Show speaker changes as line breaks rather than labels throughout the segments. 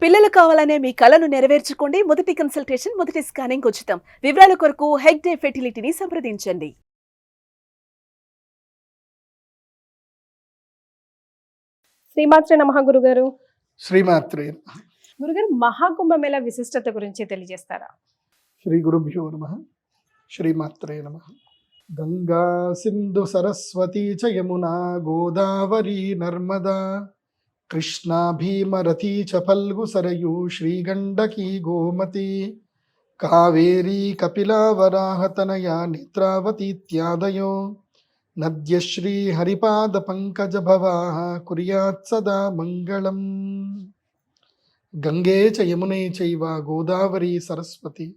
పిల్లలు కావాలనే మీ కలను నెరవేర్చుకోండి. మొదటి కన్సల్టేషన్, మొదటి స్కానింగ్ ఉచితం. వివరాల కొరకు హెగ్డే ఫెర్టిలిటీని సంప్రదించండి.
శ్రీమాత్రే నమః గురుగారు.
శ్రీమాత్రే నమః.
గురుగారు, మహాకుంభమేళ విశిష్టత గురించి తెలియజేస్తారా?
శ్రీ గురుభ్యో నమః. శ్రీమాత్రే నమః. గంగా సింధు సరస్వతీ చ యమునా గోదావరి నర్మదా కృష్ణా భీమరథీ చ ఫల్గు సరయూ శ్రీగండకీ గోమతి కావేరీ కపిలా వరాహతనయా నేత్రావతీత్యాదయో నద్యశ్రీ హరిపాద పంకజ భవాః కుర్యాత్ సదా మంగళం. గంగే చ యమునే చైవ గోదావరి సరస్వతి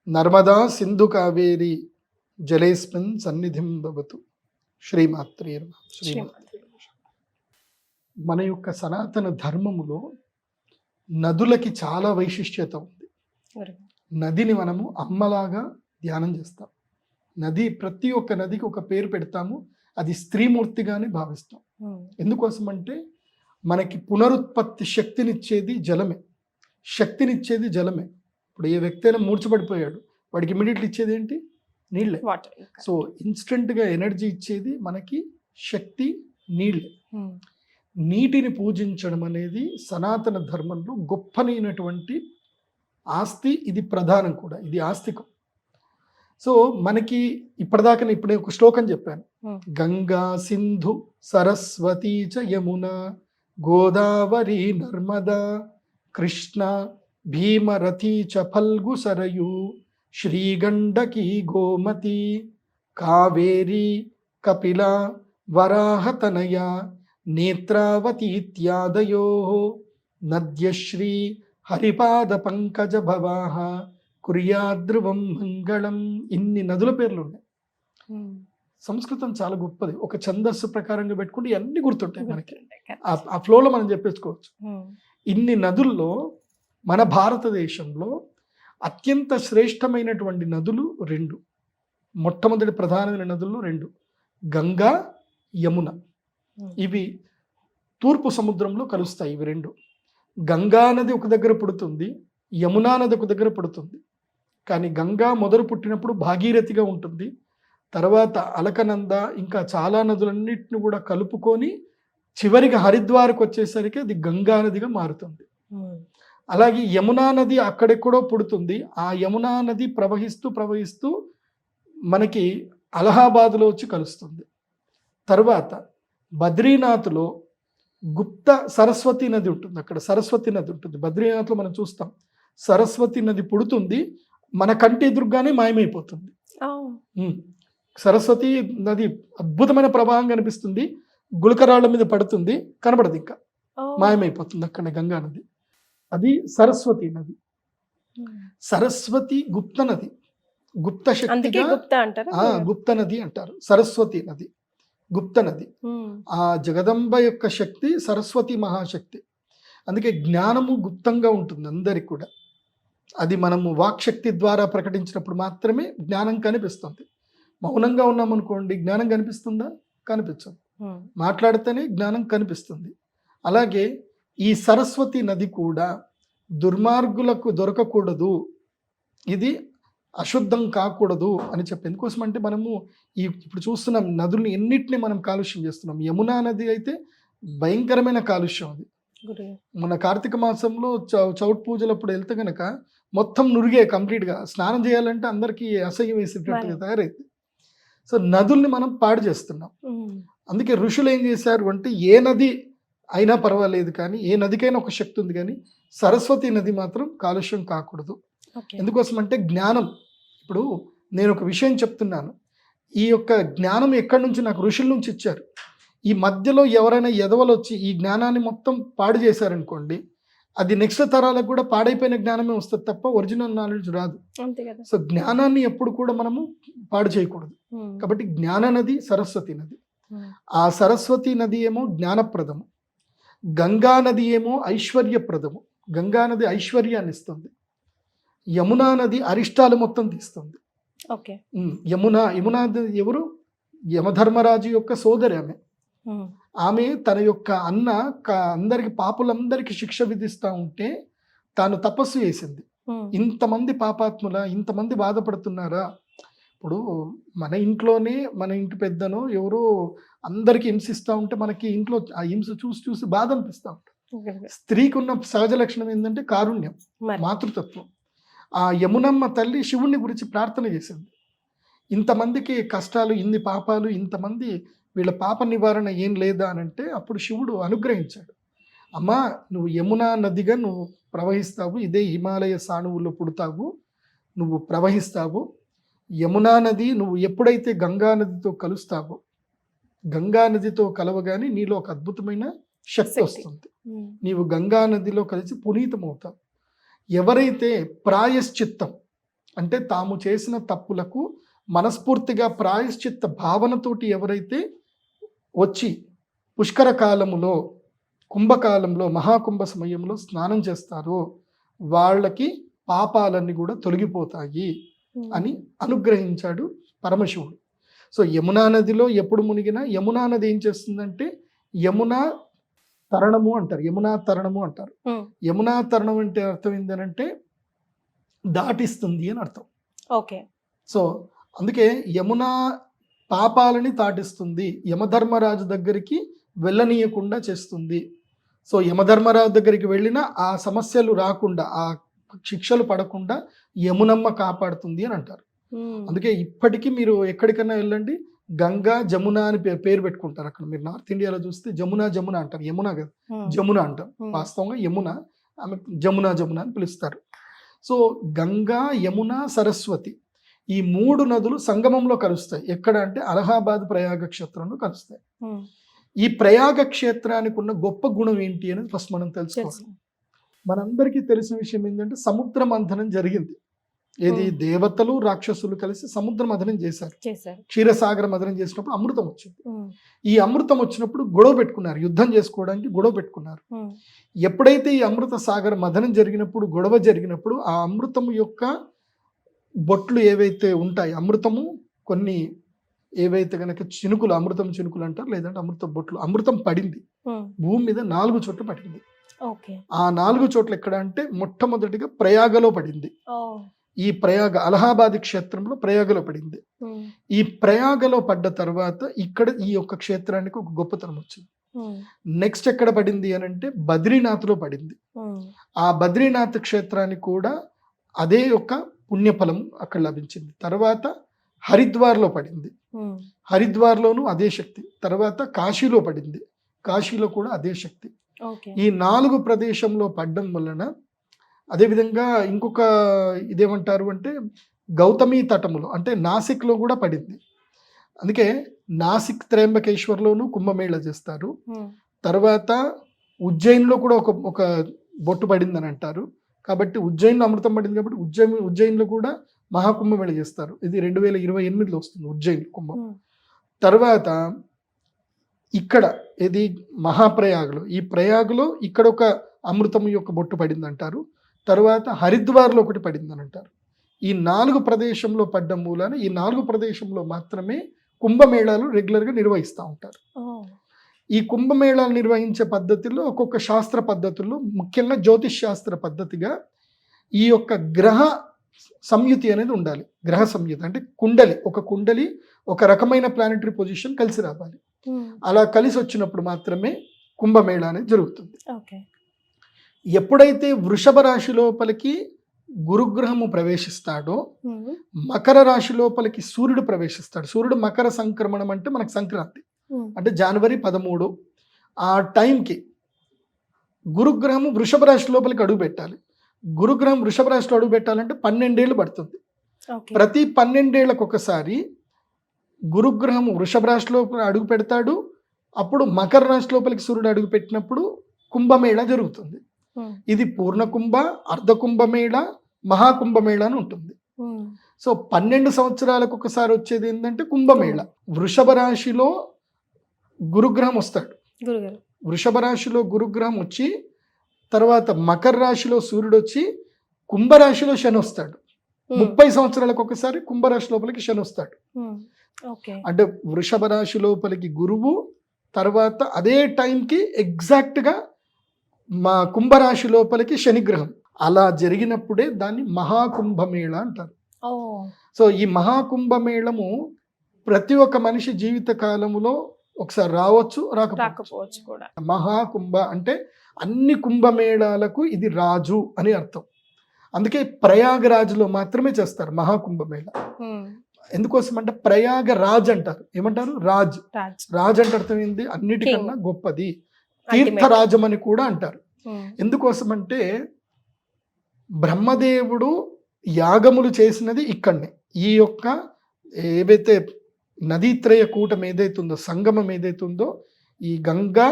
నర్మదా సింధు కావేరి జలేస్మిన్ సన్నిధిం భవతు. శ్రీమాత్రే నమః. శ్రీమాత్రే నమః. మన యొక్క సనాతన ధర్మములో నదులకి చాలా వైశిష్ట్యత ఉంది. నదిని మనము అమ్మలాగా ధ్యానం చేస్తాం. నది, ప్రతి ఒక్క నదికి ఒక పేరు పెడతాము. అది స్త్రీమూర్తిగానే భావిస్తాం. ఎందుకోసం అంటే మనకి పునరుత్పత్తి శక్తినిచ్చేది జలమే. శక్తినిచ్చేది జలమే. ఇప్పుడు ఏ వ్యక్తి అయినా మూర్చబడిపోయాడు, వాడికి ఇమీడియట్లీ ఇచ్చేది ఏంటి? నీళ్ళే. సో ఇన్స్టెంట్గా ఎనర్జీ ఇచ్చేది మనకి శక్తి నీళ్ళే. నీటిని పూజించడం అనేది సనాతన ధర్మంలో గొప్పనైనటువంటి ఆస్తి. ఇది ప్రధానం కూడా, ఇది ఆస్తికం. సో మనకి ఇప్పటిదాకా ఇప్పుడే ఒక శ్లోకం చెప్పాను. గంగా సింధు సరస్వతీ చ యమున గోదావరి నర్మదా కృష్ణ భీమరథీ చ ఫల్గు సరయూ శ్రీగండకీ గోమతి కావేరీ కపిలా వరాహతనయా నేత్రావతీత్యాదయో నద్యశ్రీ హరిపాద పంకజ భవాః కుర్యాద్రువం మంగళం. ఇన్ని నదుల పేర్లు ఉన్నాయి. సంస్కృతం చాలా గొప్పది. ఒక ఛందస్సు ప్రకారంగా పెట్టుకుంటే అన్ని గుర్తుంటాయి మనకి. ఆ ఫ్లోలో మనం చెప్పేసుకోవచ్చు. ఇన్ని నదుల్లో మన భారతదేశంలో అత్యంత శ్రేష్టమైనటువంటి నదులు రెండు. మొట్టమొదటి ప్రధానమైన నదుల్లో రెండు, గంగా, యమున. ఇవి తూర్పు సముద్రంలో కలుస్తాయి. ఇవి రెండు. గంగా నది ఒక దగ్గర పుడుతుంది, యమునా నది ఒక దగ్గర పుడుతుంది. కానీ గంగా మొదలు పుట్టినప్పుడు భాగీరథిగా ఉంటుంది. తర్వాత అలకనంద, ఇంకా చాలా నదులన్నిటిని కూడా కలుపుకొని చివరికి హరిద్వార్కి వచ్చేసరికి అది గంగా నదిగా మారుతుంది. అలాగే యమునా నది అక్కడెక్కడో పుడుతుంది. ఆ యమునా నది ప్రవహిస్తూ ప్రవహిస్తూ మనకి అలహాబాద్లో వచ్చి కలుస్తుంది. తర్వాత బద్రీనాథ్లో గుప్త సరస్వతి నది ఉంటుంది. అక్కడ సరస్వతి నది ఉంటుంది. బద్రీనాథ్లో మనం చూస్తాం సరస్వతి నది పుడుతుంది, మన కంటి ఎదురుగానే మాయమైపోతుంది. సరస్వతి నది అద్భుతమైన ప్రవాహం కనిపిస్తుంది, గుళకరాళ్ళ మీద పడుతుంది, కనబడదు, ఇంకా మాయమైపోతుంది అక్కడ గంగా నది. అది సరస్వతి నది. సరస్వతి గుప్త నది, గుప్త శక్తిగా గుప్త నది అంటారు. సరస్వతి నది గుప్త నది. ఆ జగదంబ యొక్క శక్తి సరస్వతి మహాశక్తి. అందుకే జ్ఞానము గుప్తంగా ఉంటుంది అందరికి కూడా. అది మనము వాక్శక్తి ద్వారా ప్రకటించినప్పుడు మాత్రమే జ్ఞానం కనిపిస్తుంది. మౌనంగా ఉన్నామనుకోండి, జ్ఞానం కనిపిస్తుందా? కనిపించదు. మాట్లాడితేనే జ్ఞానం కనిపిస్తుంది. అలాగే ఈ సరస్వతి నది కూడా దుర్మార్గులకు దొరకకూడదు, ఇది అశుద్ధం కాకూడదు అని చెప్పి. ఎందుకోసం అంటే మనము ఇప్పుడు చూస్తున్నాం నదుల్ని ఎన్నిటిని మనం కాలుష్యం చేస్తున్నాం. యమునా నది అయితే భయంకరమైన కాలుష్యం. అది మన కార్తీక మాసంలో చౌట్ పూజలప్పుడు వెళ్తే కనుక మొత్తం నురిగే కంప్లీట్గా. స్నానం చేయాలంటే అందరికీ అసహ్యం వేసేటట్టుగా తయారైంది. సో నదుల్ని మనం పాడు చేస్తున్నాం. అందుకే ఋషులు ఏం చేశారు అంటే, ఏ నది అయినా పర్వాలేదు కానీ, ఏ నదికైనా ఒక శక్తి ఉంది కానీ సరస్వతి నది మాత్రం కాలుష్యం కాకూడదు. ఎందుకోసం అంటే జ్ఞానం. ఇప్పుడు నేను ఒక విషయం చెప్తున్నాను, ఈ యొక్క జ్ఞానం ఎక్కడి నుంచి? నాకు ఋషుల నుంచి ఇచ్చారు. ఈ మధ్యలో ఎవరైనా ఎదవలు వచ్చి ఈ జ్ఞానాన్ని మొత్తం పాడు చేశారనుకోండి, అది నెక్స్ట్ తరాలకు కూడా పాడైపోయిన జ్ఞానమే వస్తుంది తప్ప ఒరిజినల్ నాలెడ్జ్ రాదు. సో జ్ఞానాన్ని ఎప్పుడు కూడా మనము పాడు చేయకూడదు. కాబట్టి జ్ఞాన నది సరస్వతి నది. ఆ సరస్వతి నది ఏమో జ్ఞానప్రదము, గంగా నది ఏమో ఐశ్వర్యప్రదము. గంగా నది ఐశ్వర్యాన్ని ఇస్తుంది, యమునా నది అరిష్టాలు మొత్తం తీస్తుంది. యమునా నది ఎవరు? యమధర్మరాజు యొక్క సోదరి ఆమె. ఆమె తన యొక్క అందరికి పాపులందరికీ శిక్ష విధిస్తూ ఉంటే తాను తపస్సు చేసింది. ఇంతమంది పాపాత్ముల, ఇంతమంది బాధపడుతున్నారా? ఇప్పుడు మన ఇంట్లోనే మన ఇంటి పెద్దనో ఎవరో అందరికి హింసిస్తూ ఉంటే మనకి ఇంట్లో ఆ హింస చూసి చూసి బాధ అనిపిస్తూ ఉంటుంది. స్త్రీకి ఉన్న సహజ లక్షణం ఏంటంటే కారుణ్యం, మాతృతత్వం. ఆ యమునమ్మ తల్లి శివుణ్ణి గురించి ప్రార్థన చేసింది. ఇంతమందికి కష్టాలు, ఇన్ని పాపాలు, ఇంతమంది వీళ్ళ పాప నివారణ ఏం లేదా అని అంటే అప్పుడు శివుడు అనుగ్రహించాడు. అమ్మా, నువ్వు యమునా నదిగా నువ్వు ప్రవహిస్తావు, ఇదే హిమాలయ సానువుల్లో పుడతావు, నువ్వు ప్రవహిస్తావు. యమునా నది నువ్వు ఎప్పుడైతే గంగా నదితో కలుస్తావో, గంగా నదితో కలవగానే నీలో ఒక అద్భుతమైన శక్తి వస్తుంది. నీవు గంగా నదిలో కలిసి పునీతమవుతావు. ఎవరైతే ప్రాయశ్చిత్తం అంటే తాము చేసిన తప్పులకు మనస్ఫూర్తిగా ప్రాయశ్చిత్త భావనతోటి ఎవరైతే వచ్చి పుష్కర కాలములో, కుంభకాలంలో, మహాకుంభ సమయంలో స్నానం చేస్తారో వాళ్ళకి పాపాలన్నీ కూడా తొలగిపోతాయి అని అనుగ్రహించాడు పరమశివుడు. సో యమునా నదిలో ఎప్పుడు మునిగినా యమునా నది ఏం చేస్తుందంటే యమునా తరణము అంటారు, యమునా తరణము అంటారు. యమునా తరణం అంటే అర్థం ఏంటంటే దాటిస్తుంది అని అర్థం.
ఓకే.
సో అందుకే యమునా పాపాలని దాటిస్తుంది, యమధర్మరాజు దగ్గరికి వెళ్ళనీయకుండా చేస్తుంది. సో యమధర్మరాజు దగ్గరికి వెళ్ళినా ఆ సమస్యలు రాకుండా, ఆ శిక్షలు పడకుండా యమునమ్మ కాపాడుతుంది అని అంటారు. అందుకే ఇప్పటికీ మీరు ఎక్కడికైనా వెళ్ళండి, గంగా జమున అని పేరు పెట్టుకుంటారు. అక్కడ మీరు నార్త్ ఇండియాలో చూస్తే జమున జమున అంటారు, యమున కదా జమున అంటారు. వాస్తవంగా యమున, ఆమె జమున జమున అని పిలుస్తారు. సో గంగా, యమున, సరస్వతి ఈ 3 నదులు సంగమంలో కలుస్తాయి. ఎక్కడ అంటే అలహాబాద్ ప్రయాగ క్షేత్రంలో కలుస్తాయి. ఈ ప్రయాగ క్షేత్రానికి ఉన్న గొప్ప గుణం ఏంటి అనేది ఫస్ట్ మనం తెలుసుకోవాలి. మనందరికీ తెలిసిన విషయం ఏంటంటే సముద్ర మంథనం జరిగింది. ఏది దేవతలు రాక్షసులు కలిసి సముద్ర మథనం చేశారు. క్షీరసాగర మథనం చేసినప్పుడు అమృతం వచ్చింది. ఈ అమృతం వచ్చినప్పుడు గొడవ పెట్టుకున్నారు, యుద్ధం చేసుకోవడానికి గొడవ పెట్టుకున్నారు. ఎప్పుడైతే ఈ అమృత సాగర మథనం జరిగినప్పుడు, గొడవ జరిగినప్పుడు ఆ అమృతం యొక్క బొట్లు ఏవైతే ఉంటాయి, అమృతము కొన్ని ఏవైతే కనుక చినుకులు, అమృతం చినుకులు అంటారు, లేదంటే అమృత బొట్లు, అమృతం పడింది భూమి మీద 4 చోట్ల పడింది. ఆ 4 చోట్ల ఎక్కడ అంటే మొట్టమొదటిగా ప్రయాగలో పడింది. ఈ ప్రయాగ అలహాబాద్ క్షేత్రంలో ప్రయాగలో పడింది. ఈ ప్రయాగలో పడ్డ తర్వాత ఇక్కడ ఈ యొక్క క్షేత్రానికి ఒక గొప్పతనం వచ్చింది. నెక్స్ట్ ఎక్కడ పడింది అని అంటే బద్రీనాథ్లో పడింది. ఆ బద్రీనాథ్ క్షేత్రానికి కూడా అదే యొక్క పుణ్యఫలం అక్కడ లభించింది. తర్వాత హరిద్వార్లో పడింది, హరిద్వార్లోనూ అదే శక్తి. తర్వాత కాశీలో పడింది, కాశీలో కూడా అదే శక్తి. ఈ 4 ప్రదేశంలో పడ్డం వలన, అదేవిధంగా ఇంకొక ఇదేమంటారు అంటే గౌతమి తటములో అంటే నాసిక్లో కూడా పడింది. అందుకే నాసిక్ త్రయంబకేశ్వర్లోనూ కుంభమేళ చేస్తారు. తర్వాత ఉజ్జయిన్లో కూడా ఒక బొట్టు పడిందని అంటారు. కాబట్టి ఉజ్జయిన్లో అమృతం పడింది కాబట్టి ఉజ్జయిన్లో కూడా మహాకుంభమేళ చేస్తారు. ఇది 2028లో వస్తుంది ఉజ్జయిన్ కుంభం. తర్వాత ఇక్కడ ఇది మహాప్రయాగలో, ఈ ప్రయాగలో ఇక్కడ ఒక అమృతం యొక్క బొట్టు పడింది అంటారు. తర్వాత హరిద్వార్లో ఒకటి పడిందని అంటారు. ఈ 4 ప్రదేశంలో పడ్డ మూలాన ఈ 4 ప్రదేశంలో మాత్రమే కుంభమేళాలు రెగ్యులర్గా నిర్వహిస్తూ ఉంటారు. ఈ కుంభమేళాలు నిర్వహించే పద్ధతిలో ఒక్కొక్క శాస్త్ర పద్ధతుల్లో, ముఖ్యంగా జ్యోతిష్ శాస్త్ర పద్ధతిగా ఈ యొక్క గ్రహ సంయుతి అనేది ఉండాలి. గ్రహ సంయుతి అంటే ఒక కుండలి ఒక రకమైన ప్లానెటరీ పొజిషన్ కలిసి రావాలి. అలా కలిసి వచ్చినప్పుడు మాత్రమే కుంభమేళ అనేది జరుగుతుంది. ఎప్పుడైతే వృషభ రాశి లోపలికి గురుగ్రహము ప్రవేశిస్తాడో, మకర రాశి లోపలికి సూర్యుడు ప్రవేశిస్తాడు. సూర్యుడు మకర సంక్రమణం అంటే మనకు సంక్రాంతి అంటే జనవరి 13 ఆ టైంకి గురుగ్రహము వృషభ రాశి లోపలికి అడుగు పెట్టాలి. గురుగ్రహం వృషభ రాశిలో అడుగు పెట్టాలంటే 12 ఏళ్ళు పడుతుంది. ప్రతి 12 ఏళ్ళకు ఒకసారి గురుగ్రహము వృషభ రాశి లోపల అడుగు పెడతాడు. అప్పుడు మకర రాశి లోపలికి సూర్యుడు అడుగు పెట్టినప్పుడు కుంభమేళ జరుగుతుంది. ఇది పూర్ణ కుంభ, అర్ధ కుంభమేళ, మహాకుంభమేళ అని ఉంటుంది. సో 12 సంవత్సరాలకు ఒకసారి వచ్చేది ఏంటంటే కుంభమేళ. వృషభ రాశిలో గురుగ్రహం వస్తాడు. వృషభ రాశిలో గురుగ్రహం వచ్చి తర్వాత మకర రాశిలో సూర్యుడు వచ్చి కుంభరాశిలో శని వస్తాడు. 30 సంవత్సరాలకు ఒకసారి కుంభరాశి లోపలికి శని వస్తాడు. అంటే వృషభ రాశి లోపలికి గురువు, తర్వాత అదే టైంకి ఎగ్జాక్ట్గా మా కుంభరాశి లోపలికి శనిగ్రహం. అలా జరిగినప్పుడే దాన్ని మహాకుంభమేళ అంటారు.
ఓ
సో ఈ మహాకుంభమేళము ప్రతి ఒక్క మనిషి జీవిత కాలములో ఒకసారి రావచ్చు,
రాకపోవచ్చు కూడా.
మహాకుంభ అంటే అన్ని కుంభమేళాలకు ఇది రాజు అని అర్థం. అందుకే ప్రయాగరాజ్లో మాత్రమే చేస్తారు మహాకుంభమేళ. ఎందుకోసం అంటే ప్రయాగ రాజ్ అంటారు. ఏమంటారు? రాజ్. రాజ్ అంటే అర్థం ఏంది? అన్నిటికన్నా గొప్పది. తీర్థరాజం అని కూడా అంటారు. ఎందుకోసం అంటే బ్రహ్మదేవుడు యాగములు చేసినది ఇక్కడనే. ఈ యొక్క ఏవైతే నదీత్రయ కూటం ఏదైతుందో, సంగమం ఏదైతుందో, ఈ గంగా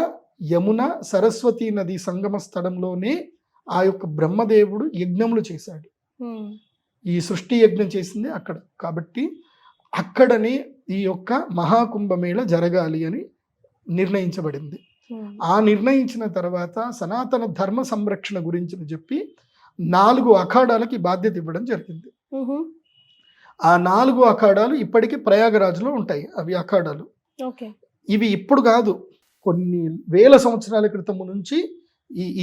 యమున సరస్వతి నది సంగమ స్థలంలోనే ఆ యొక్క బ్రహ్మదేవుడు యజ్ఞములు చేశాడు. ఈ సృష్టి యజ్ఞం చేసింది అక్కడ. కాబట్టి అక్కడనే ఈ యొక్క మహాకుంభమేళ జరగాలి అని నిర్ణయించబడింది. ఆ నిర్ణయించిన తర్వాత సనాతన ధర్మ సంరక్షణ గురించి చెప్పి 4 అఖాడాలకి బాధ్యత ఇవ్వడం జరిగింది. ఆ 4 అఖాడాలు ఇప్పటికీ ప్రయాగరాజ్లో ఉంటాయి. అవి అఖాడాలు. ఇవి ఇప్పుడు కాదు, కొన్ని వేల సంవత్సరాల క్రితం నుంచి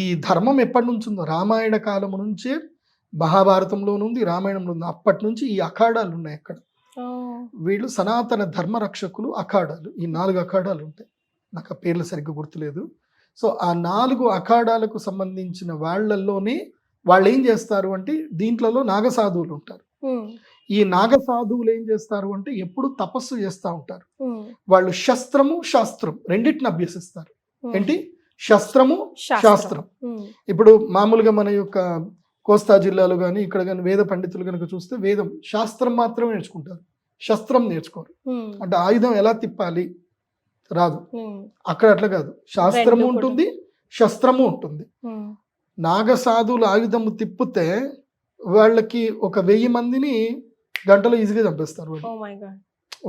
ఈ ధర్మం ఎప్పటి నుంచి ఉందో, రామాయణ కాలము నుంచే మహాభారతంలో ఉంది, రామాయణంలో ఉంది. అప్పటి నుంచి ఈ అఖాడాలు ఉన్నాయి అక్కడ. వీళ్ళు సనాతన ధర్మ రక్షకులు అఖాడాలు. ఈ 4 అఖాడాలు ఉంటాయి. నాకు ఆ పేర్లు సరిగ్గా గుర్తులేదు. సో ఆ 4 అఖాడాలకు సంబంధించిన వాళ్ళల్లోనే వాళ్ళు ఏం చేస్తారు అంటే, దీంట్లో నాగసాధువులు ఉంటారు. ఈ నాగసాధువులు ఏం చేస్తారు అంటే ఎప్పుడు తపస్సు చేస్తూ ఉంటారు. వాళ్ళు శస్త్రము శాస్త్రం రెండింటిని అభ్యసిస్తారు. ఏంటి? శస్త్రము శాస్త్రం. ఇప్పుడు మామూలుగా మన యొక్క కోస్తా జిల్లాలో కానీ ఇక్కడ కానీ వేద పండితులు కనుక చూస్తే వేదం శాస్త్రం మాత్రమే నేర్చుకుంటారు, శస్త్రం నేర్చుకోరు. అంటే ఆయుధం ఎలా తిప్పాలి రాదు. అక్కడ అట్లా కాదు, శాస్త్రము ఉంటుంది, శస్త్రము ఉంటుంది. నాగసాధువులు ఆయుధము తిప్పితే వాళ్ళకి ఒక 1000 మందిని గంటలో ఈజీగా చంపేస్తారు.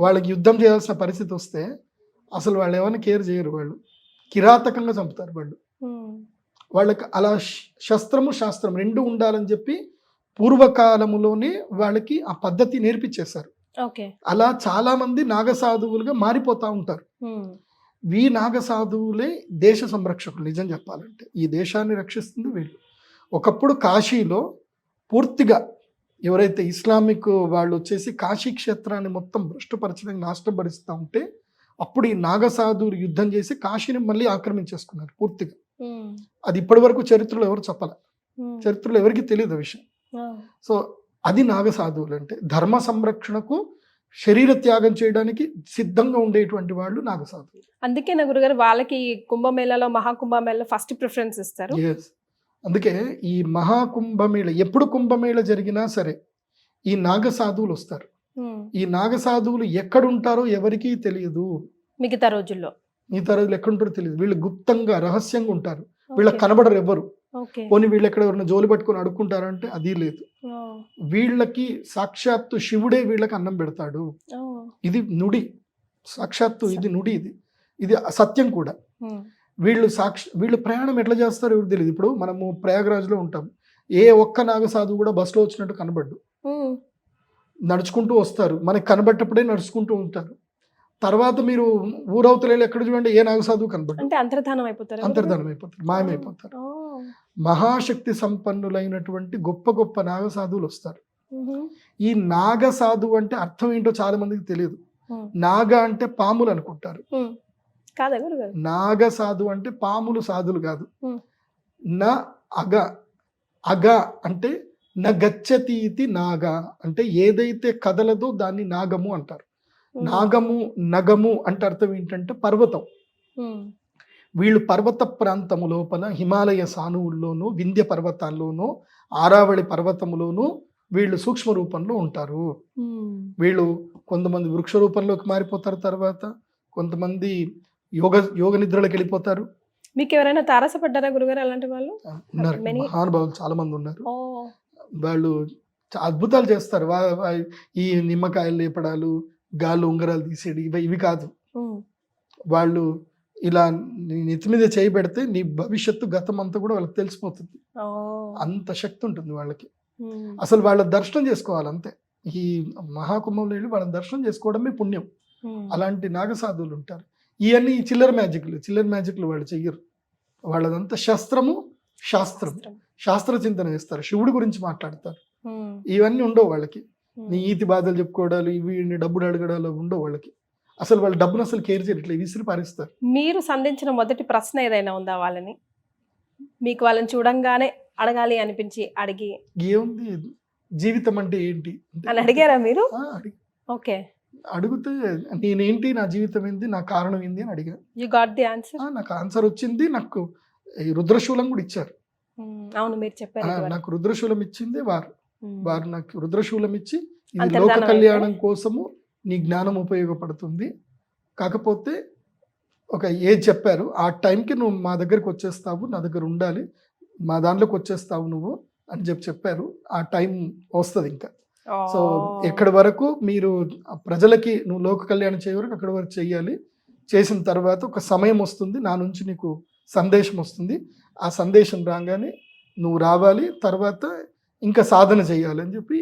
వాళ్ళకి యుద్ధం చేయాల్సిన పరిస్థితి వస్తే అసలు వాళ్ళు ఏమైనా కేర్ చేయరు. వాళ్ళు కిరాతకంగా చంపుతారు. వాళ్ళకి అలా శస్త్రము శాస్త్రం 2 ఉండాలని చెప్పి పూర్వకాలములోనే వాళ్ళకి ఆ పద్ధతి నేర్పించేశారు. అలా చాలా మంది నాగసాధువులుగా మారిపోతా ఉంటారు. ఈ నాగసాధువులే దేశ సంరక్షకులు. నిజం చెప్పాలంటే ఈ దేశాన్ని రక్షిస్తుంది వీళ్ళు. ఒకప్పుడు కాశీలో పూర్తిగా ఎవరైతే ఇస్లామిక్ వాళ్ళు వచ్చేసి కాశీ క్షేత్రాన్ని మొత్తం భ్రష్టుపరచడానికి నాశనపరుస్తూ ఉంటే అప్పుడు ఈ నాగసాధువులు యుద్ధం చేసి కాశీని మళ్ళీ ఆక్రమించేసుకున్నారు పూర్తిగా. అది ఇప్పటి వరకు చరిత్రలో ఎవరు చెప్పాలి, చరిత్రలో ఎవరికి తెలియదు ఆ విషయం. సో అది నాగసాధువులు అంటే ధర్మ సంరక్షణకు శరీర త్యాగం చేయడానికి సిద్ధంగా ఉండేటువంటి వాళ్ళు నాగసాధువులు.
అందుకే నా గురుగారు వాళ్ళకి కుంభమేళలో మహాకుంభమేళలో ఫస్ట్ ప్రిఫరెన్స్ ఇస్తారు.
అందుకే ఈ మహాకుంభమేళ ఎప్పుడు కుంభమేళ జరిగినా సరే ఈ నాగసాధువులు వస్తారు. ఈ నాగసాధువులు ఎక్కడుంటారో ఎవరికీ తెలియదు.
మిగతా రోజుల్లో
ఎక్కడుంటారో తెలియదు. వీళ్ళు గుప్తంగా రహస్యంగా ఉంటారు. వీళ్ళకి కనబడరు ఎవరు. పోనీ వీళ్ళు ఎక్కడ ఎవరైనా జోలి పట్టుకొని అడుక్కుంటారంటే అది లేదు. వీళ్ళకి సాక్షాత్తు శివుడే వీళ్ళకి అన్నం పెడతాడు. ఇది నుడి, సాక్షాత్తు ఇది నుడి, ఇది సత్యం కూడా. వీళ్ళు ప్రయాణం ఎట్లా చేస్తారో ఎవరు తెలియదు. ఇప్పుడు మనము ప్రయాగరాజ్లో ఉంటాం. ఏ ఒక్క నాగసాధువు కూడా బస్సులో వచ్చినట్టు కనబడ్డు. నడుచుకుంటూ వస్తారు, మనకి కనబడ్డప్పుడే నడుచుకుంటూ ఉంటారు. తర్వాత మీరు ఊరవతలేళ్ళు ఎక్కడ చూడండి ఏ నాగసాధువు కనబడ్డు.
అంతర్ధానం అయిపోతారు,
మాయమైపోతారు. మహాశక్తి సంపన్నులైనటువంటి గొప్ప గొప్ప నాగసాధువులు వస్తారు. ఈ నాగసాధువు అంటే అర్థం ఏంటో చాలా మందికి తెలియదు. నాగ అంటే పాములు అనుకుంటారు. నాగసాధు అంటే పాములు సాధులు కాదు. అగ అంటే నగచ్చతి ఇది నాగ అంటే ఏదైతే కదలదో దాన్ని నాగము అంటారు. నాగము నగము అంటే అర్థం ఏంటంటే పర్వతం. వీళ్ళు పర్వత ప్రాంతము లోపల హిమాలయ సానువుల్లోనూ వింధ్య పర్వతాల్లోనూ ఆరావళి పర్వతములోనూ వీళ్ళు సూక్ష్మ రూపంలో ఉంటారు. వీళ్ళు కొంతమంది వృక్ష రూపంలోకి మారిపోతారు, తర్వాత కొంతమంది యోగ నిద్రలోకి వెళ్ళిపోతారు.
మీకు ఎవరైనా తారసపడ్డారా గురుగారు? అలాంటి వాళ్ళు
ఉన్నారు, మహానుభావులు చాలా మంది ఉన్నారు. వాళ్ళు అద్భుతాలు చేస్తారు. ఈ నిమ్మకాయలు లేపడాలు, గాళ్ళు ఉంగరాలు తీసేది ఇవి కాదు. వాళ్ళు ఇలా నెత్తి మీద చేయి పెడితే నీ భవిష్యత్తు గతం అంతా కూడా వాళ్ళకి తెలిసిపోతుంది. అంత శక్తి ఉంటుంది వాళ్ళకి. అసలు వాళ్ళ దర్శనం చేసుకోవాలి అంతే. ఈ మహాకుంభంలో వెళ్ళి వాళ్ళ దర్శనం చేసుకోవడమే పుణ్యం. అలాంటి నాగసాధువులు ఉంటారు. ఇవన్నీ చిల్లర మ్యాజిక్లు వాళ్ళు చెయ్యరు. వాళ్ళదంతా శస్త్రము శాస్త్ర చింతన చేస్తారు, శివుడి గురించి మాట్లాడతారు. ఇవన్నీ ఉండవు వాళ్ళకి. నీ ఈతి బాధలు చెప్పుకోవడాలు, ఇవి డబ్బులు అడగడాలు ఉండవు వాళ్ళకి. అసలు వాళ్ళ డబ్బును అసలు కేర్ చేయట్లేదు, విసిరి పారిస్తారు.
మీరు సంధించిన మొదటి ప్రశ్న ఏదైనా ఉందా వాళ్ళని? మీకు వాళ్ళని చూడంగానే అడగాలి అనిపించి అడిగి
ఏముంది, జీవితం అంటే ఏంటి
అని అడిగారా మీరు? ఓకే,
అడిగితే నేనేంటి, నా జీవితం ఏంటి, నా కారణం ఏంది అని అడిగా.
You got the answer?
నాకు ఆన్సర్ వచ్చింది. నాకు ఈ రుద్రశూలం కూడా ఇచ్చారు.
అవును, మీరు చెప్పారు.
నాకు రుద్రశూలం ఇచ్చింది వారు నాకు రుద్రశూలం ఇచ్చి, ఇది లోక కళ్యాణం కోసము నీ జ్ఞానం ఉపయోగపడుతుంది, కాకపోతే ఒక ఏజ్ చెప్పారు, ఆ టైంకి నువ్వు మా దగ్గరికి వచ్చేస్తావు, నా దగ్గర ఉండాలి, మా దాంట్లోకి వచ్చేస్తావు నువ్వు అని చెప్పారు. ఆ టైం వస్తుంది ఇంకా. సో ఎక్కడి వరకు మీరు ప్రజలకి నువ్వు లోక కళ్యాణం చేయ వరకు అక్కడి వరకు చెయ్యాలి. చేసిన తర్వాత ఒక సమయం వస్తుంది, నా నుంచి నీకు సందేశం వస్తుంది, ఆ సందేశం రాగానే నువ్వు రావాలి, తర్వాత ఇంకా సాధన చేయాలి అని చెప్పి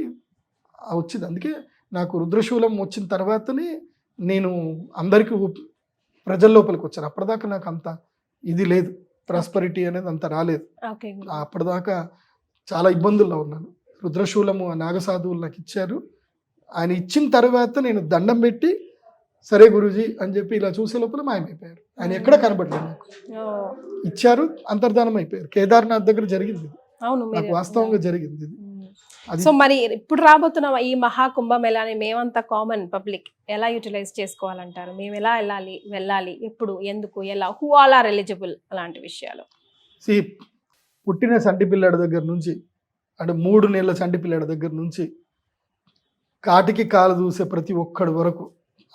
వచ్చింది. అందుకే నాకు రుద్రశూలం వచ్చిన తర్వాతనే నేను అందరికీ ప్రజల లోపలికి వచ్చాను. అప్పటిదాకా నాకు అంత ఇది లేదు, ప్రాస్పరిటీ అనేది అంత రాలేదు. అప్పటిదాకా చాలా ఇబ్బందుల్లో ఉన్నాను. రుద్రశూలము ఆ నాగసాధువులు నాకు ఇచ్చారు. ఆయన ఇచ్చిన తర్వాత నేను దండం పెట్టి సరే గురూజీ అని చెప్పి ఇలా చూసే లోపల మాయమైపోయారు. ఆయన ఎక్కడ కనబడలేదు నాకు. ఇచ్చారు, అంతర్ధానం అయిపోయారు. కేదార్నాథ్ దగ్గర జరిగింది, నాకు వాస్తవంగా జరిగింది.
సో మరి ఇప్పుడు రాబోతున్న ఈ మహాకుంభమేళాని మేమంతా కామన్ పబ్లిక్ ఎలా యూటిలైజ్ చేసుకోవాలంటారు? మేము ఎలా వెళ్ళాలి, ఎప్పుడు, ఎందుకు, ఎలా, హూ ఆల్ ఆర్ ఎలిజిబుల్, అలాంటి విషయాలు.
పుట్టిన చంటి పిల్లాడి దగ్గర నుంచి, అంటే 3 నెలల చంటి పిల్లాడి దగ్గర నుంచి కాటికి కాలు దూసే ప్రతి ఒక్కడి వరకు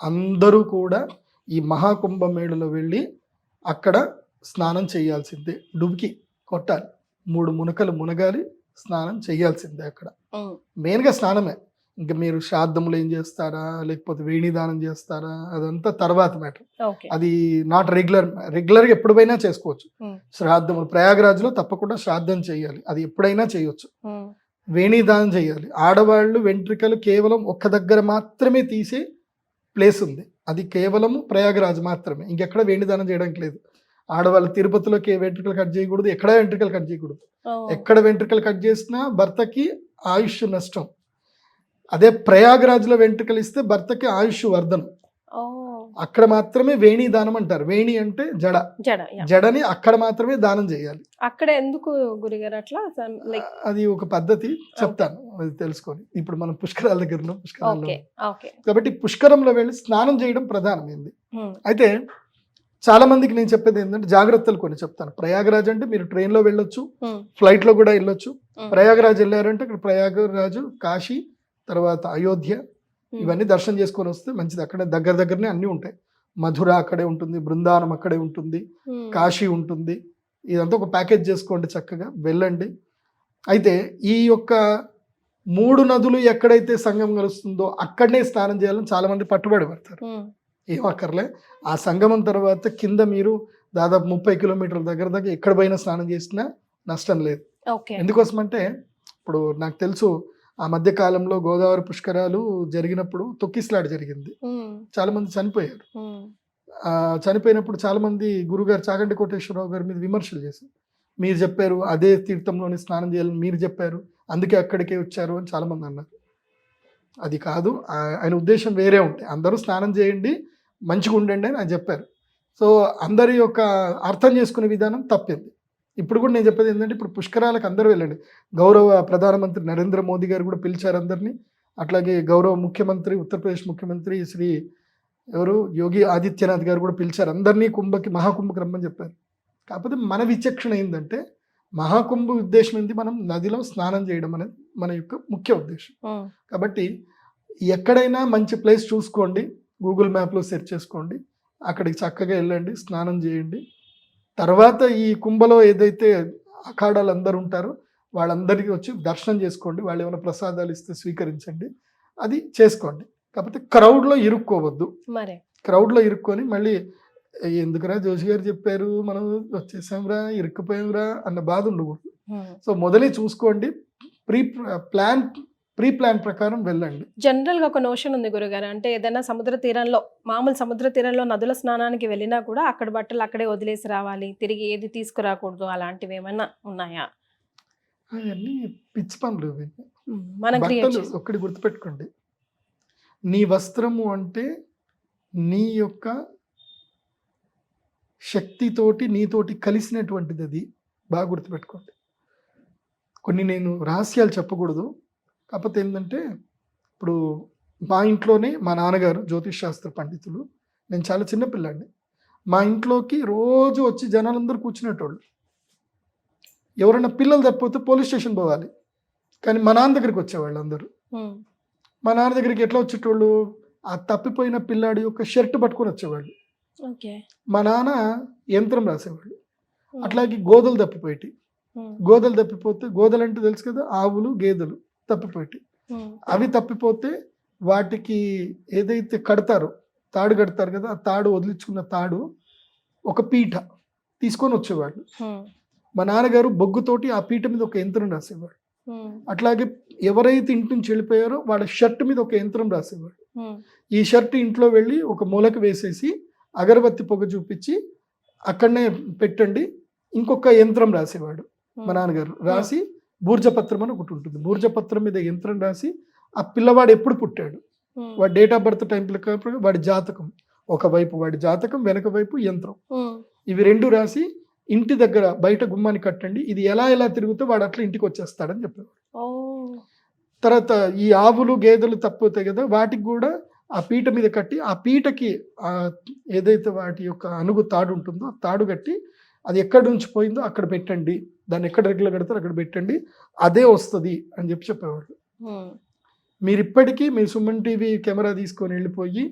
అందరూ కూడా ఈ మహాకుంభమేళలో వెళ్ళి అక్కడ స్నానం చేయాల్సిందే. డుబ్కి కొట్టాలి, 3 మునకలు మునగాలి, స్నానం చేయాల్సిందే. అక్కడ మెయిన్గా స్నానమే. ఇంకా మీరు శ్రాద్ధములు ఏం చేస్తారా, లేకపోతే వేణిదానం చేస్తారా, అదంతా తర్వాత మ్యాటర్. అది నాట్ రెగ్యులర్గా ఎప్పుడైనా చేసుకోవచ్చు. శ్రాద్ధములు ప్రయాగరాజ్లో తప్పకుండా శ్రాద్ధం చేయాలి, అది ఎప్పుడైనా చేయొచ్చు. వేణిదానం చేయాలి. ఆడవాళ్ళు వెంట్రుకలు కేవలం ఒక్క దగ్గర మాత్రమే తీసే ప్లేస్ ఉంది, అది కేవలము ప్రయాగరాజ్ మాత్రమే, ఇంకెక్కడ వేణిదానం చేయడానికి లేదు. ఆడవాళ్ళు తిరుపతిలోకి వెంట్రుకలు కట్ చేయకూడదు, ఎక్కడ వెంట్రుకలు కట్ చేయకూడదు. ఎక్కడ వెంట్రుకలు కట్ చేసినా భర్తకి ఆయుష్ నష్టం. అదే ప్రయాగరాజ్లో వెంట్రుకలు ఇస్తే భర్తకి ఆయుష్ వర్ధనం. అక్కడ మాత్రమే వేణి దానం అంటారు. వేణి అంటే జడని అక్కడ మాత్రమే దానం చేయాలి.
అక్కడ ఎందుకు గురుగారు అట్లా?
అది ఒక పద్ధతి, చెప్తాను, అది తెలుసుకొని. ఇప్పుడు మనం పుష్కరాల దగ్గర ఉన్నాం, పుష్కరాల్లో కాబట్టి పుష్కరంలో వెళ్ళి స్నానం చేయడం ప్రధానమైంది. అయితే చాలా మందికి నేను చెప్పేది ఏంటంటే జాగ్రత్తలు కొన్ని చెప్తాను. ప్రయాగరాజ్ అంటే మీరు ట్రైన్లో వెళ్ళొచ్చు, ఫ్లైట్లో కూడా వెళ్ళొచ్చు. ప్రయాగరాజ్ వెళ్ళారంటే ఇక్కడ ప్రయాగరాజు, కాశీ, తర్వాత అయోధ్య, ఇవన్నీ దర్శనం చేసుకొని వస్తే మంచిది. అక్కడే దగ్గరనే అన్నీ ఉంటాయి. మధుర అక్కడే ఉంటుంది, బృందావనం అక్కడే ఉంటుంది, కాశీ ఉంటుంది. ఇదంతా ఒక ప్యాకేజ్ చేసుకోండి, చక్కగా వెళ్ళండి. అయితే ఈ యొక్క 3 నదులు ఎక్కడైతే సంగమం కలుస్తుందో అక్కడనే స్నానం చేయాలని చాలా మంది పట్టుబడి పడతారు. ఏమక్కర్లే, ఆ సంగమం తర్వాత కింద మీరు దాదాపు 30 కిలోమీటర్ల దగ్గర ఎక్కడ పోయినా స్నానం చేసినా నష్టం లేదు. ఎందుకోసం అంటే ఇప్పుడు నాకు తెలుసు, ఆ మధ్య కాలంలో గోదావరి పుష్కరాలు జరిగినప్పుడు తొక్కిసలాట జరిగింది, చాలా మంది చనిపోయారు. చనిపోయినప్పుడు చాలా మంది గురుగారు చాగంటి కోటేశ్వరరావు గారి మీద విమర్శలు చేశారు. మీరు చెప్పారు అదే తీర్థంలోని స్నానం చేయాలని మీరు చెప్పారు, అందుకే అక్కడికే వచ్చారు అని చాలా మంది అన్నారు. అది కాదు, ఆయన ఉద్దేశం వేరే ఉంటాయి. అందరూ స్నానం చేయండి, మంచిగా ఉండండి అని ఆయన చెప్పారు. సో అందరి యొక్క అర్థం చేసుకునే విధానం తప్పింది. ఇప్పుడు కూడా నేను చెప్పేది ఏంటంటే, ఇప్పుడు పుష్కరాలకు అందరూ వెళ్ళండి. గౌరవ ప్రధానమంత్రి నరేంద్ర మోదీ గారు కూడా పిలిచారు అందరినీ. అట్లాగే గౌరవ ముఖ్యమంత్రి, ఉత్తరప్రదేశ్ ముఖ్యమంత్రి శ్రీ యోగి ఆదిత్యనాథ్ గారు కూడా పిలిచారు అందరినీ మహాకుంభకి రమ్మని చెప్పారు. కాకపోతే మన విచక్షణ ఏంటంటే, మహాకుంభ ఉద్దేశం ఏంటి, మనం నదిలో స్నానం చేయడం అనేది మన యొక్క ముఖ్య ఉద్దేశం. కాబట్టి ఎక్కడైనా మంచి ప్లేస్ చూసుకోండి, గూగుల్ మ్యాప్లో సెర్చ్ చేసుకోండి, అక్కడికి చక్కగా వెళ్ళండి, స్నానం చేయండి. తర్వాత ఈ కుంభలో ఏదైతే అఖాడాలు అందరూ ఉంటారో వాళ్ళందరికీ వచ్చి దర్శనం చేసుకోండి, వాళ్ళు ఏమైనా ప్రసాదాలు ఇస్తే స్వీకరించండి, అది చేసుకోండి. కాకపోతే క్రౌడ్లో ఇరుక్కోవద్దు. క్రౌడ్లో ఇరుక్కొని మళ్ళీ ఎందుకురా జోషి గారు చెప్పారు మనం వచ్చేసాంరా ఇరుక్కుపోయాంరా అన్న బాధ ఉండకూడదు. సో మొదలే చూసుకోండి, ప్రీ ప్లాన్ ప్రకారం వెళ్ళండి.
జనరల్ గా ఒక నోషన్ ఉంది గురుగారు, అంటే ఏదైనా సముద్ర తీరంలో, మామూలు సముద్ర తీరంలో నదుల స్నానానికి వెళ్ళినా కూడా అక్కడ బట్టలు అక్కడే వదిలేసి రావాలి, తిరిగి ఏది తీసుకురాకూడదు, అలాంటివి ఏమైనా ఉన్నాయా?
అవన్నీ పిచ్చి పనులు ఇవి.
మనం క్రియేట్
బట్టలు ఒక్కటి గుర్తుపెట్టుకోండి, నీ వస్త్రము అంటే నీ యొక్క శక్తితోటి నీతోటి కలిసినటువంటిది, అది బాగా గుర్తుపెట్టుకోండి. కొన్ని నేను రహస్యాలు చెప్పకూడదు, కాకపోతే ఏంటంటే ఇప్పుడు మా ఇంట్లోనే మా నాన్నగారు జ్యోతిష్ శాస్త్ర పండితులు, నేను చాలా చిన్నపిల్లాడిని. మా ఇంట్లోకి రోజు వచ్చి జనాలందరూ కూర్చునేటోళ్ళు. ఎవరైనా పిల్లలు తప్పిపోతే పోలీస్ స్టేషన్ పోవాలి, కానీ మా నాన్న దగ్గరికి వచ్చేవాళ్ళు అందరూ. మా నాన్న దగ్గరికి ఎట్లా వచ్చేటోళ్ళు, ఆ తప్పిపోయిన పిల్లాడి యొక్క షర్ట్ పట్టుకొని వచ్చేవాళ్ళు. మా నాన్న యంత్రం రాసేవాళ్ళు. అట్లాగే గోదలు తప్పిపోయేటి, గోదలు తప్పిపోతే, గోదలు అంటే తెలుసు కదా, ఆవులు గేదెలు తప్పిపోయేటి. అవి తప్పిపోతే వాటికి ఏదైతే కడతారో, తాడు కడతారు కదా, ఆ తాడు వదిలించుకున్న తాడు ఒక పీట తీసుకొని వచ్చేవాళ్ళు. మా నాన్నగారు బొగ్గుతోటి ఆ పీట మీద ఒక యంత్రం రాసేవాడు. అట్లాగే ఎవరైతే ఇంటి నుంచి వెళ్ళిపోయారో వాళ్ళ షర్ట్ మీద ఒక యంత్రం రాసేవాడు. ఈ షర్ట్ ఇంట్లో వెళ్ళి ఒక మూలకు వేసేసి అగరబత్తి పొగ చూపించి అక్కడనే పెట్టండి, ఇంకొక యంత్రం రాసేవాడు మా నాన్నగారు. రాసి బూర్జపత్రం అని ఒకటి ఉంటుంది, బూర్జపత్రం మీద యంత్రం రాసి ఆ పిల్లవాడు ఎప్పుడు పుట్టాడు, వాడి డేట్ ఆఫ్ బర్త్ టైం ప్రకారం వాడి జాతకం, ఒకవైపు వాడి జాతకం, వెనక వైపు యంత్రం, ఇవి రెండు రాసి ఇంటి దగ్గర బయట గుమ్మాన్ని కట్టండి, ఇది ఎలా తిరిగితే వాడు అట్లా ఇంటికి వచ్చేస్తాడని చెప్పేవాడు. తర్వాత ఈ ఆవులు గేదెలు తప్పిపోతాయి కదా, వాటికి కూడా ఆ పీట మీద కట్టి, ఆ పీటకి ఏదైతే వాటి యొక్క అణుగు తాడు ఉంటుందో ఆ తాడు కట్టి అది ఎక్కడి నుంచి పోయిందో అక్కడ పెట్టండి, దాన్ని ఎక్కడ రెగ్యులర్ కడతారో అక్కడ పెట్టండి, అదే వస్తుంది అని చెప్పేవాళ్ళు. మీరు ఇప్పటికీ మీ సుమన్ టీవీ కెమెరా తీసుకొని వెళ్ళిపోయి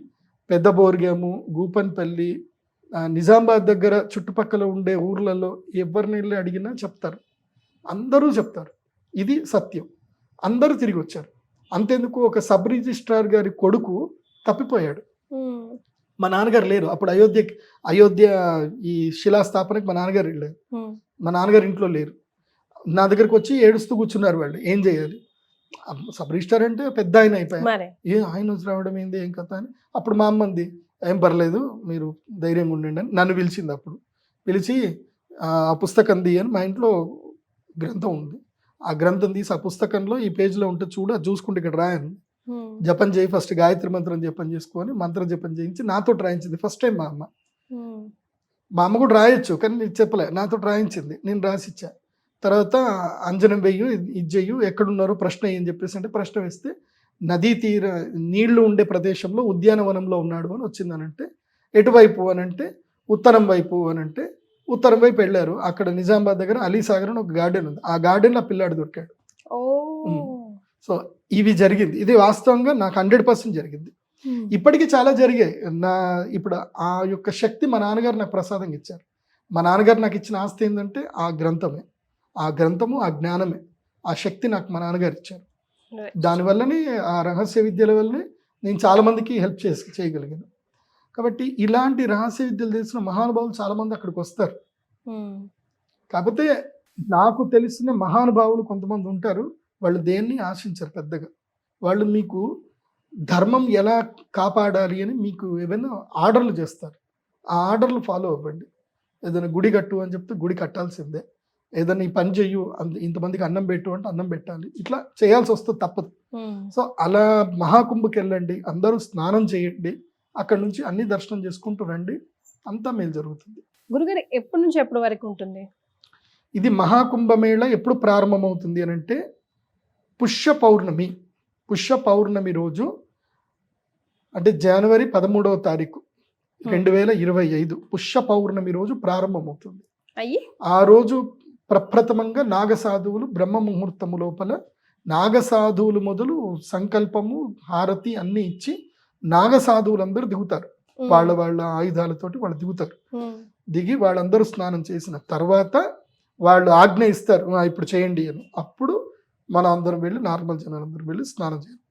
పెద్ద బోర్గాము, గూపన్పల్లి, నిజామాబాద్ దగ్గర చుట్టుపక్కల ఉండే ఊర్లలో ఎవరిని వెళ్ళి అడిగినా చెప్తారు, అందరూ చెప్తారు, ఇది సత్యం. అందరూ తిరిగి వచ్చారు. అంతెందుకు, ఒక సబ్ రిజిస్ట్రార్ గారి కొడుకు తప్పిపోయాడు, మా నాన్నగారు లేరు అప్పుడు. అయోధ్య ఈ శిలాస్థాపనకి మా నాన్నగారు వెళ్ళారు, మా నాన్నగారు ఇంట్లో లేరు. నా దగ్గరకు వచ్చి ఏడుస్తూ కూర్చున్నారు వాళ్ళు, ఏం చేయాలి, సబ్ రిజిస్ట్రార్ అంటే పెద్ద ఆయన అయిపోయారు, ఆయన వచ్చి రావడం ఏంది, ఏం కథ అని. అప్పుడు మా అమ్మ అంది, ఏం పర్లేదు మీరు ధైర్యంగా ఉండండి అని నన్ను పిలిచింది. అప్పుడు పిలిచి ఆ పుస్తకం అని, మా ఇంట్లో గ్రంథం ఉంది, ఆ గ్రంథం తీసి ఆ పుస్తకంలో ఈ పేజీలో ఉంటే చూడు, అది చూసుకుంటే ఇక్కడ రాయను, జపం చేయి, ఫస్ట్ గాయత్రి మంత్రం జపం చేసుకొని మంత్రం జపం చేయించి నాతో రాయించింది ఫస్ట్ టైం మా అమ్మ. మా అమ్మ కూడా రాయొచ్చు కానీ నీకు చెప్పలే, నాతో రాయించింది, నేను రాసిచ్చా. తర్వాత అంజనం వెయ్యు, ఇది చెయ్యు, ఎక్కడున్నారో ప్రశ్న అని చెప్పేసి అంటే ప్రశ్న వేస్తే నదీ తీర నీళ్లు ఉండే ప్రదేశంలో ఉద్యానవనంలో ఉన్నాడు అని వచ్చిందనంటే, ఎటువైపు అని అంటే ఉత్తరం వైపు అని అంటే ఉత్తరం వైపు వెళ్ళారు. అక్కడ నిజామాబాద్ దగ్గర అలీసాగర్ అని ఒక గార్డెన్ ఉంది, ఆ గార్డెన్లో ఆ పిల్లాడు దొరికాడు. సో ఇవి జరిగింది, ఇది వాస్తవంగా నాకు 100% జరిగింది. ఇప్పటికీ చాలా జరిగాయి. ఇప్పుడు ఆ యొక్క శక్తి మా నాన్నగారు నాకు ప్రసాదంగా ఇచ్చారు. మా నాన్నగారు నాకు ఇచ్చిన ఆస్తి ఏంటంటే ఆ గ్రంథమే, ఆ గ్రంథము, ఆ జ్ఞానమే, ఆ శక్తి నాకు మా నాన్నగారు ఇచ్చారు. దానివల్లనే, ఆ రహస్య విద్యల వల్లనే నేను చాలామందికి హెల్ప్ చేయగలిగాను. కాబట్టి ఇలాంటి రహస్య విద్యలు తెలిసిన మహానుభావులు చాలామంది అక్కడికి వస్తారు. కాకపోతే నాకు తెలిసిన మహానుభావులు కొంతమంది ఉంటారు, వాళ్ళు దేన్ని ఆశించరు పెద్దగా. వాళ్ళు మీకు ధర్మం ఎలా కాపాడాలి అని మీకు ఏమైనా ఆర్డర్లు చేస్తారు, ఆ ఆర్డర్లు ఫాలో అవ్వండి. ఏదైనా గుడి కట్టు అని చెప్తే గుడి కట్టాల్సిందే, ఏదైనా ఈ పని చెయ్యు, ఇంతమందికి అన్నం పెట్టు అంటే అన్నం పెట్టాలి, ఇట్లా చేయాల్సి వస్తుంది, తప్పదు. సో అలా మహాకుంభకి వెళ్ళండి, అందరూ స్నానం చేయండి, అక్కడ నుంచి అన్ని దర్శనం చేసుకుంటూ రండి, అంతా మేలు జరుగుతుంది.
గురుగారు ఎప్పటి నుంచి ఎప్పటి వరకు ఉంటుంది
ఇది మహాకుంభమేళ? ఎప్పుడు ప్రారంభమవుతుంది అని అంటే పుష్య పౌర్ణమి రోజు, అంటే జనవరి 13వ తారీఖు 2025 పుష్య పౌర్ణమి రోజు ప్రారంభమవుతుంది. ఆ రోజు ప్రప్రథమంగా నాగసాధువులు బ్రహ్మ ముహూర్తము లోపల నాగసాధువులు మొదలు సంకల్పము, హారతి అన్ని ఇచ్చి నాగసాధువులందరూ దిగుతారు, వాళ్ళ ఆయుధాలతోటి వాళ్ళు దిగుతారు. దిగి వాళ్ళందరూ స్నానం చేసిన తర్వాత వాళ్ళు ఆజ్ఞ ఇస్తారు, ఇప్పుడు చేయండి అని. అప్పుడు మనం అందరం వెళ్ళి, నార్మల్ జనాలందరూ వెళ్ళి స్నానం చేయాలి.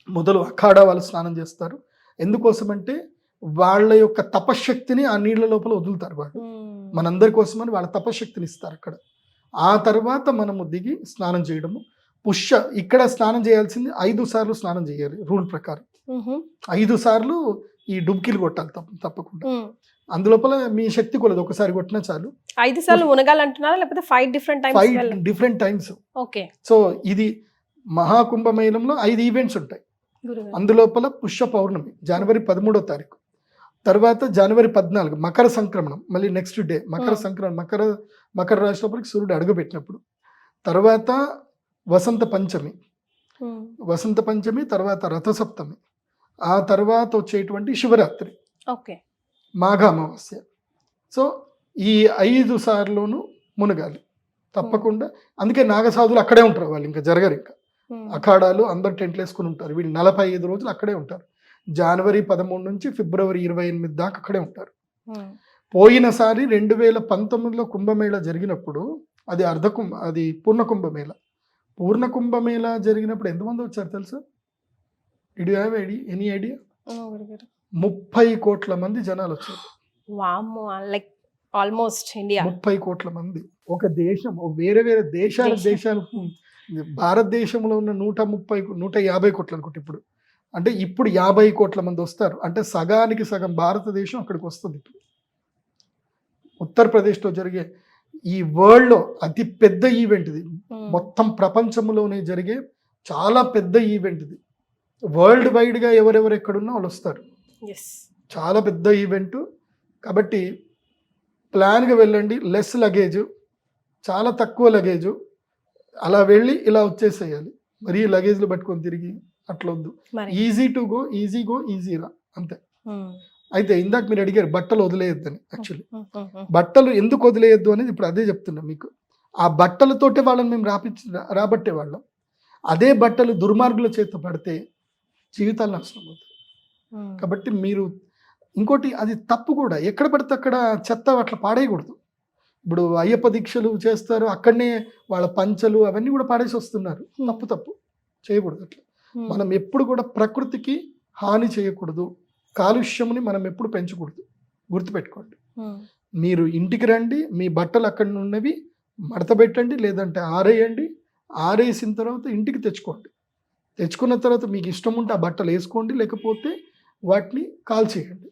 మొదలు అఖాడా వాళ్ళు స్నానం చేస్తారు. ఎందుకోసమంటే వాళ్ళ యొక్క తపశక్తిని ఆ నీళ్ల లోపల వదులుతారు వాళ్ళు, మనందరి కోసమని వాళ్ళ తపశక్తిని ఇస్తారు అక్కడ. ఆ తర్వాత మనము దిగి స్నానం చేయడము. పుష్య ఇక్కడ స్నానం చేయాల్సింది 5 సార్లు స్నానం చేయాలి రూల్ ప్రకారం. 5 సార్లు ఈ డుబ్కీలు కొట్టాలి తప్పకుండా. అందులోపల మీ శక్తి కొలదు, ఒకసారి కొట్టినా చాలు.
5 సార్లు మునగాలంటున్నారా లేకపోతే 5 different times?
5 different times.
Okay.
So ఇది మహాకుంభమేళంలో 5 ఈవెంట్స్ ఉంటాయి. అందులోపల పుష్య పౌర్ణమి జనవరి 13వ తారీఖు, తర్వాత జనవరి 14 మకర సంక్రమణం, మళ్ళీ నెక్స్ట్ డే మకర సంక్రమణం, మకర రాశి లోపలికి సూర్యుడు అడుగుపెట్టినప్పుడు, తర్వాత వసంత పంచమి, తర్వాత రథసప్తమి, ఆ తర్వాత వచ్చేటువంటి శివరాత్రి,
ఓకే,
మాఘ అమావాస్య. సో ఈ 5 సార్లును మునగాలి తప్పకుండా. అందుకే నాగసాధులు అక్కడే ఉంటారు, వాళ్ళు ఇంకా జరగరు. ఇంకా అఖాడాలు అందరు టెంట్లు వేసుకుని ఉంటారు. వీళ్ళు 45 రోజులు అక్కడే ఉంటారు. జనవరి 13 నుంచి ఫిబ్రవరి 28 దాకా అక్కడే ఉంటారు. పోయినసారి 2019లో కుంభమేళ జరిగినప్పుడు అది పూర్ణ కుంభమేళ. పూర్ణ కుంభమేళ జరిగినప్పుడు ఎంతమంది వచ్చారు తెలుసా? ఇడి హ్యావ్ ఎనీ ఐడియా? 30 కోట్ల మంది జనాలు వచ్చారు.
లైక్ ఆల్మోస్ట్ ఇండియా
30 కోట్ల మంది. ఒక దేశం, వేరే దేశాలు భారతదేశంలో ఉన్న 150 కోట్లు అనుకుంటే ఇప్పుడు 50 కోట్ల మంది వస్తారు. అంటే సగానికి సగం భారతదేశం అక్కడికి వస్తుంది. ఇప్పుడు ఉత్తరప్రదేశ్లో జరిగే ఈ వరల్డ్లో అతి పెద్ద ఈవెంట్ ఇది. మొత్తం ప్రపంచంలోనే జరిగే చాలా పెద్ద ఈవెంట్ ఇది. వరల్డ్ వైడ్గా ఎవరెవరు ఎక్కడున్నా వాళ్ళు వస్తారు. చాలా పెద్ద ఈవెంట్. కాబట్టి ప్లాన్గా వెళ్ళండి. లెస్ లగేజ్, చాలా తక్కువ లగేజ్, అలా వెళ్ళి ఇలా వచ్చేసేయాలి. మరీ లగేజ్లు పట్టుకొని తిరిగి అట్లా వద్దు. ఈజీ గో ఈజీ రా, అంతే. అయితే ఇందాక మీరు అడిగారు బట్టలు వదిలేయొద్దని. యాక్చువల్లీ బట్టలు ఎందుకు వదిలేయొద్దు అనేది ఇప్పుడు అదే చెప్తున్నా మీకు. ఆ బట్టలతోటే వాళ్ళని మేము రాబట్టే వాళ్ళం. అదే బట్టలు దుర్మార్గుల చేత పడితే జీవితాలు నష్టం అవుతాయి. కాబట్టి మీరు ఇంకోటి, అది తప్పు కూడా. ఎక్కడ పడితే అక్కడ చెత్త అట్లా పాడేయకూడదు. ఇప్పుడు అయ్యప్ప దీక్షలు చేస్తారు, అక్కడనే వాళ్ళ పంచలు అవన్నీ కూడా పాడేసి వస్తున్నారు. తప్పు చేయకూడదు అట్లా. మనం ఎప్పుడు కూడా ప్రకృతికి హాని చేయకూడదు. కాలుష్యముని మనం ఎప్పుడు పెంచకూడదు. గుర్తుపెట్టుకోండి. మీరు ఇంటికి రండి, మీ బట్టలు అక్కడ ఉన్నవి మడత పెట్టండి, లేదంటే ఆరేయండి. ఆరేసిన తర్వాత ఇంటికి తెచ్చుకోండి. తెచ్చుకున్న తర్వాత మీకు ఇష్టం ఉంటే ఆ బట్టలు వేసుకోండి, లేకపోతే వాటిని కాల్చేయండి.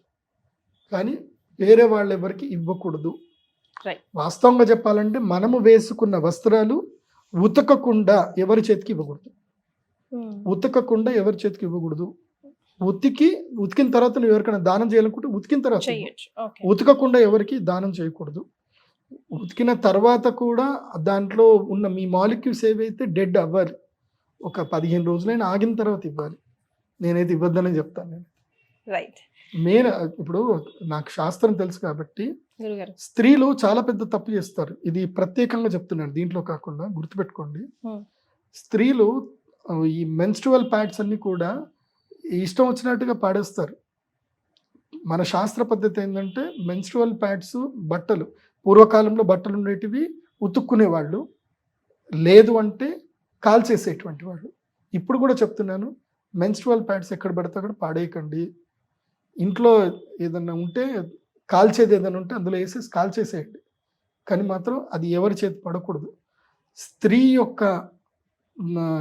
కానీ వేరే వాళ్ళు ఎవరికి ఇవ్వకూడదు. వాస్తవంగా చెప్పాలంటే మనము వేసుకున్న వస్త్రాలు ఉతకకుండా ఎవరి చేతికి ఇవ్వకూడదు. ఉతికిన తర్వాత నువ్వు ఎవరికైనా దానం చేయాలనుకుంటే ఉతికిన తర్వాత, ఉతకకుండా ఎవరికి దానం చేయకూడదు. ఉతికిన తర్వాత కూడా దాంట్లో ఉన్న మీ మాలిక్యూల్స్ ఏవైతే డెడ్ అవ్వాలి. ఒక 15 రోజులైనా ఆగిన తర్వాత ఇవ్వాలి. నేనైతే ఇవ్వద్దని చెప్తాను. నేను మెయిన్ ఇప్పుడు నాకు శాస్త్రం తెలుసు కాబట్టి, స్త్రీలు చాలా పెద్ద తప్పు చేస్తారు. ఇది ప్రత్యేకంగా చెప్తున్నాను, దీంట్లో కాకుండా గుర్తుపెట్టుకోండి. స్త్రీలు ఈ మెన్స్ట్రువల్ ప్యాడ్స్ అన్ని కూడా ఇష్టం వచ్చినట్టుగా పాడేస్తారు. మన శాస్త్ర పద్ధతి ఏంటంటే మెన్స్ట్రువల్ ప్యాడ్స్, బట్టలు, పూర్వకాలంలో బట్టలు ఉండేటివి ఉతుక్కునేవాళ్ళు, లేదు అంటే కాల్చేసేటువంటి వాళ్ళు. ఇప్పుడు కూడా చెప్తున్నాను, మెన్స్ట్రువల్ ప్యాడ్స్ ఎక్కడ పడితే అక్కడ పాడేయకండి. ఇంట్లో ఏదన్నా ఉంటే కాల్చేది ఏదైనా ఉంటే అందులో వేసేసి కాల్చేసేయండి. కానీ మాత్రం అది ఎవరి చేతి పడకూడదు. స్త్రీ యొక్క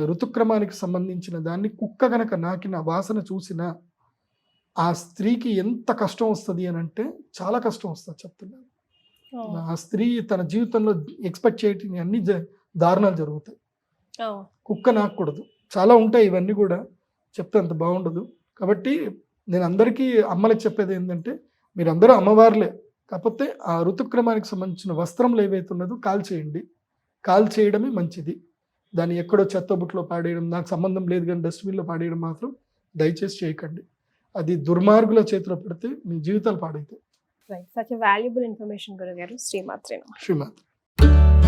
ఋతుక్రమానికి సంబంధించిన దాన్ని కుక్క గనక నాకిన వాసన చూసినా ఆ స్త్రీకి ఎంత కష్టం వస్తుంది అని అంటే చాలా కష్టం వస్తుంది చెప్తున్నాను. ఆ స్త్రీ తన జీవితంలో ఎక్స్పెక్ట్ చేయటం అన్ని దారుణాలు జరుగుతాయి. కుక్క నాకూడదు. చాలా ఉంటాయి, ఇవన్నీ కూడా చెప్తే అంత బాగుండదు. కాబట్టి నేను అందరికీ అమ్మలకు చెప్పేది ఏంటంటే, మీరందరూ అమ్మవారులే, కాకపోతే ఆ ఋతుక్రమానికి సంబంధించిన వస్త్రంలో ఏవైతే ఉన్నదో కాల్చేయండి. కాల్చేయడమే మంచిది. దాన్ని ఎక్కడో చెత్తబుట్లో పాడేయడం, నాకు సంబంధం లేదు కానీ డస్ట్బిన్లో పాడేయడం మాత్రం దయచేసి చేయకండి. అది దుర్మార్గుల చేతిలో పెడితే మీ జీవితాలు పాడైతాయి.
Such a valuable information, Gurugaru. Srimatri Namaha.
శ్రీమాత్రి.